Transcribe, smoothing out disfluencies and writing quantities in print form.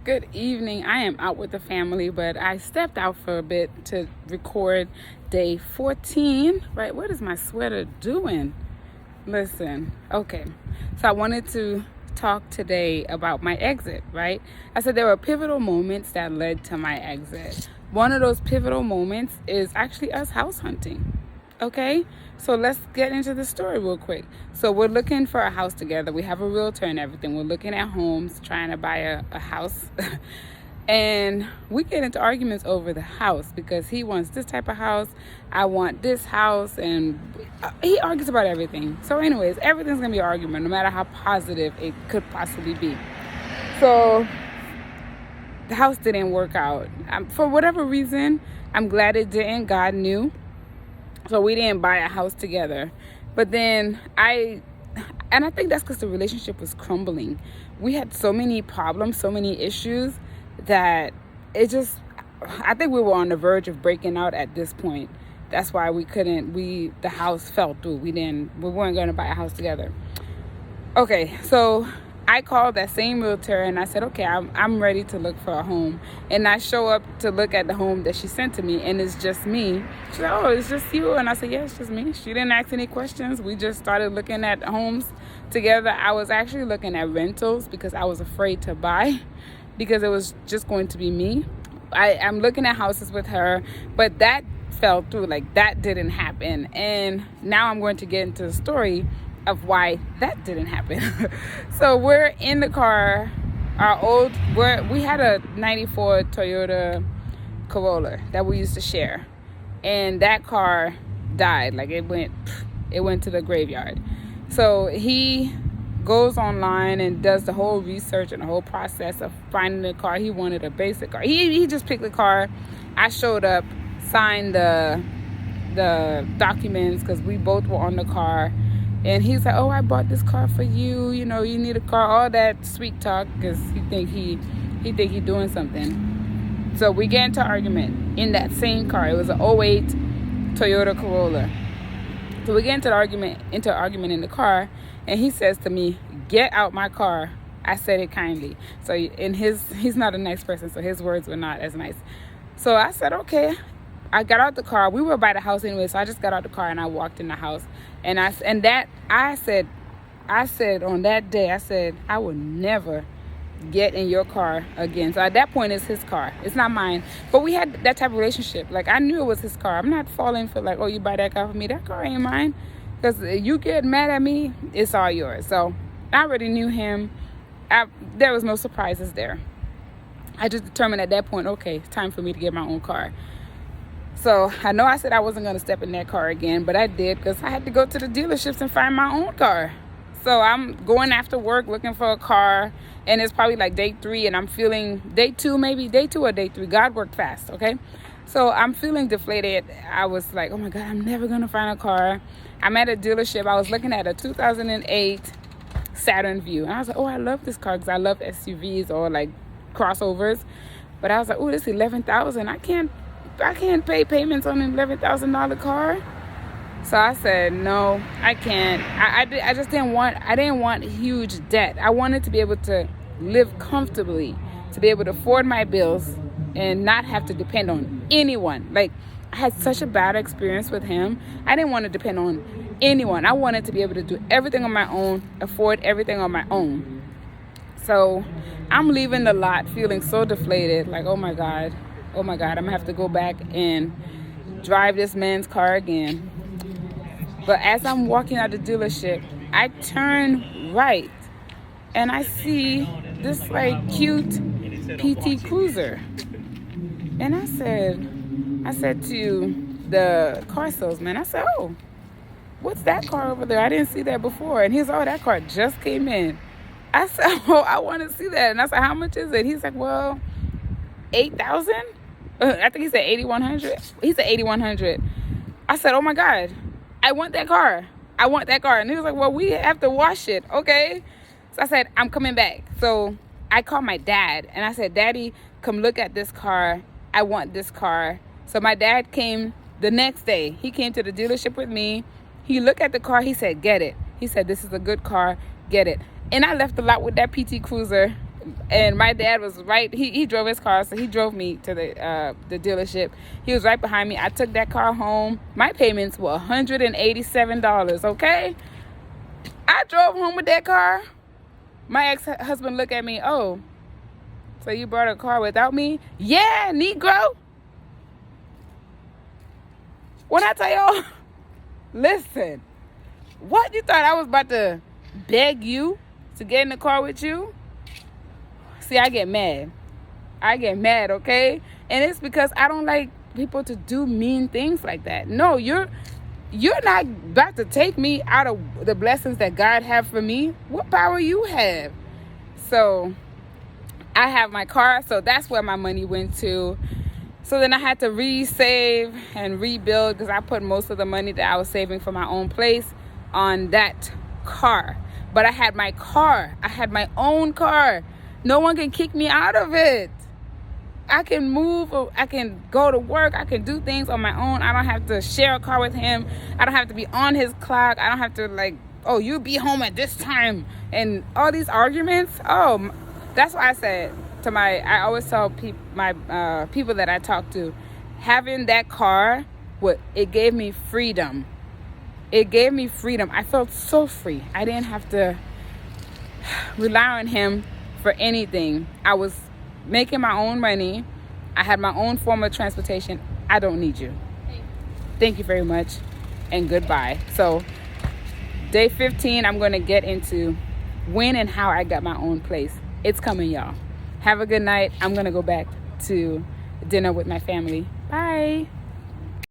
Good evening. I am out with the family, but I stepped out for a bit to record day 14. Right, what is my sweater doing? Listen, okay. So I wanted to talk today about my exit, right? I said there were pivotal moments that led to my exit. One of those pivotal moments is actually us house hunting. Okay, so let's get into the story real quick. So we're looking for a house together. We have a realtor and everything. We're looking at homes, trying to buy a house. And we get into arguments over the house because he wants this type of house. I want this house. And he argues about everything. So anyways, everything's going to be an argument, no matter how positive it could possibly be. So the house didn't work out. For whatever reason, I'm glad it didn't. God knew. So we didn't buy a house together. But then I think that's because the relationship was crumbling. We had so many problems, so many issues that I think we were on the verge of breaking out at this point. That's why the house fell through. We weren't going to buy a house together. Okay, so I called that same realtor and I said, okay, I'm ready to look for a home. And I show up to look at the home that she sent to me, and it's just me. She said, oh, it's just you? And I said, yeah, it's just me. She didn't ask any questions. We just started looking at homes together. I was actually looking at rentals because I was afraid to buy because it was just going to be me. I'm looking at houses with her, but that fell through. Like, that didn't happen. And now I'm going to get into the story of why that didn't happen. So we're in the car. We had a 94 Toyota Corolla that we used to share, and that car died. Like, it went to the graveyard. So he goes online and does the whole research and the whole process of finding the car. He wanted a basic car. He just picked the car. I showed up, signed the documents because we both were on the car. And he's like, oh, I bought this car for you. You know, you need a car. All that sweet talk because he think he doing something. So we get into argument in that same car. It was an '08 Toyota Corolla. So we get into argument in the car, and he says to me, "Get out my car." I said it kindly. So he's not a nice person, so his words were not as nice. So I said, okay. I got out the car. We were by the house anyway, so I just got out the car and I walked in the house. And I said on that day, I said, I will never get in your car again. So at that point, it's his car. It's not mine. But we had that type of relationship. Like, I knew it was his car. I'm not falling for like, oh, you buy that car for me. That car ain't mine. Because you get mad at me, it's all yours. So I already knew him. There was no surprises there. I just determined at that point, okay, it's time for me to get my own car. So I know I said I wasn't going to step in that car again, but I did because I had to go to the dealerships and find my own car. So I'm going after work looking for a car, and it's probably like day 3, and I'm feeling day 2 or day 3. God worked fast, okay? So I'm feeling deflated. I was like, oh my God, I'm never going to find a car. I'm at a dealership. I was looking at a 2008 Saturn Vue, and I was like, oh, I love this car because I love SUVs or like crossovers. But I was like, oh, this is $11,000. I can't pay payments on an $11,000 car. So I said, no, I can't. I just didn't want huge debt. I wanted to be able to live comfortably, to be able to afford my bills and not have to depend on anyone. Like, I had such a bad experience with him. I didn't want to depend on anyone. I wanted to be able to do everything on my own, afford everything on my own. So I'm leaving the lot feeling so deflated, like, oh my God, I'm gonna have to go back and drive this man's car again. But as I'm walking out the dealership, I turn right and I see this like cute PT Cruiser. And I said to the car salesman, I said, oh, what's that car over there? I didn't see that before. And he's, oh, that car just came in. I said, oh, I want to see that. And I said, how much is it? He's like, well, $8,000. I think he said 8,100. He said 8,100. I said, oh my God, I want that car. And he was like, well, we have to wash it. Okay. So I said, I'm coming back. So I called my dad and I said, Daddy, come look at this car. I want this car. So my dad came the next day. He came to the dealership with me. He looked at the car. He said, get it. He said, this is a good car. Get it. And I left the lot with that PT Cruiser And my dad was right. He drove his car, so he drove me to the dealership. He was right behind me. I took that car home. My payments were $187. Okay, I drove home with that car. My ex-husband looked at me. Oh, so you brought a car without me? Yeah, Negro. When I tell y'all, listen, what, you thought I was about to beg you to get in the car with you? See, I get mad. Okay? And it's because I don't like people to do mean things like that. No, you're not about to take me out of the blessings that God have for me. What power you have? So I have my car, so that's where my money went to. So then I had to resave and rebuild, because I put most of the money that I was saving for my own place on that car. But I had my car. I had my own car. No one can kick me out of it. I can move, I can go to work, I can do things on my own. I don't have to share a car with him. I don't have to be on his clock. I don't have to like, oh, you be home at this time. And all these arguments. Oh, that's why I said I always tell my people that I talk to, having that car, it gave me freedom. It gave me freedom. I felt so free. I didn't have to rely on him for anything. I was making my own money. I had my own form of transportation. I don't need you. Thank you very much, and goodbye. So day 15, I'm going to get into when and how I got my own place. It's coming, y'all. Have a good night. I'm going to go back to dinner with my family. Bye.